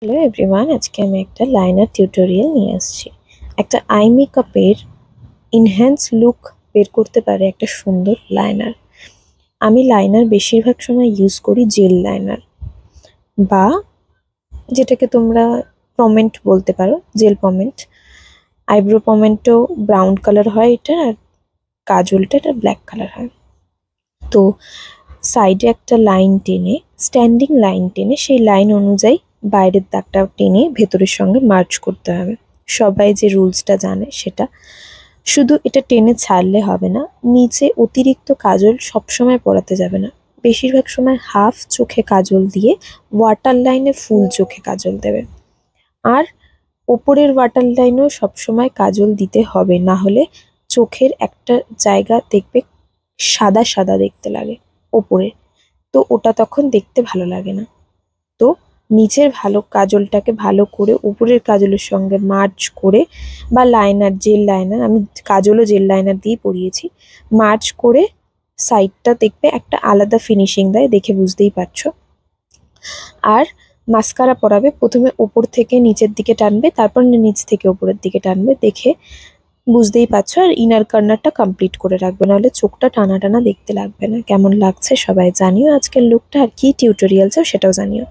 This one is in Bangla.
হ্যালো এভরিওয়ান, আজকে আমি একটা লাইনার টিউটোরিয়াল নিয়ে আসছি। একটা আই মেকআপের ইনহ্যান্স লুক বের করতে পারে একটা সুন্দর লাইনার। আমি লাইনার বেশিরভাগ সময় ইউজ করি জেল লাইনার, বা যেটাকে তোমরা পমেন্ট বলতে পারো, জেল পমেন্ট। আইব্রো পমেন্টও ব্রাউন কালার হয় এটা, আর কাজলটা এটা ব্ল্যাক কালার হয়। তো সাইডে একটা লাইন টেনে, স্ট্যান্ডিং লাইন টেনে, সেই লাইন অনুযায়ী বাইরের দাগটা টেনে ভেতরের সঙ্গে মার্চ করতে হবে। সবাই যে রুলসটা জানে সেটা, শুধু এটা টেনে ছাড়লে হবে না। নিচে অতিরিক্ত কাজল সবসময় পরাতে যাবে না। বেশিরভাগ সময় হাফ চোখে কাজল দিয়ে ওয়াটার লাইনে ফুল চোখে কাজল দেবে। আর ওপরের ওয়াটার লাইনেও সবসময় কাজল দিতে হবে, না হলে চোখের একটা জায়গা দেখবে সাদা সাদা দেখতে লাগে ওপরে, তো ওটা তখন দেখতে ভালো লাগে না। তো নিচের ভালো কাজলটাকে ভালো করে উপরের কাজলের সঙ্গে মার্চ করে, বা লাইনার, জেল লাইনার, আমি কাজলও জেল লাইনার দিয়ে পরিয়েছি, মার্চ করে সাইডটা দেখবে একটা আলাদা ফিনিশিং দেয়, দেখে বুঝতেই পারছো। আর মাস্কারা পরাবে, প্রথমে ওপর থেকে নিচের দিকে টানবে, তারপর নিচ থেকে ওপরের দিকে টানবে, দেখে বুঝতেই পারছো। আর ইনার কর্নারটা কমপ্লিট করে রাখবে, নাহলে চোখটা টানা টানা দেখতে লাগবে না। কেমন লাগছে সবাই জানিও আজকের লুকটা, আর কি টিউটোরিয়াল চাও সেটাও জানিও।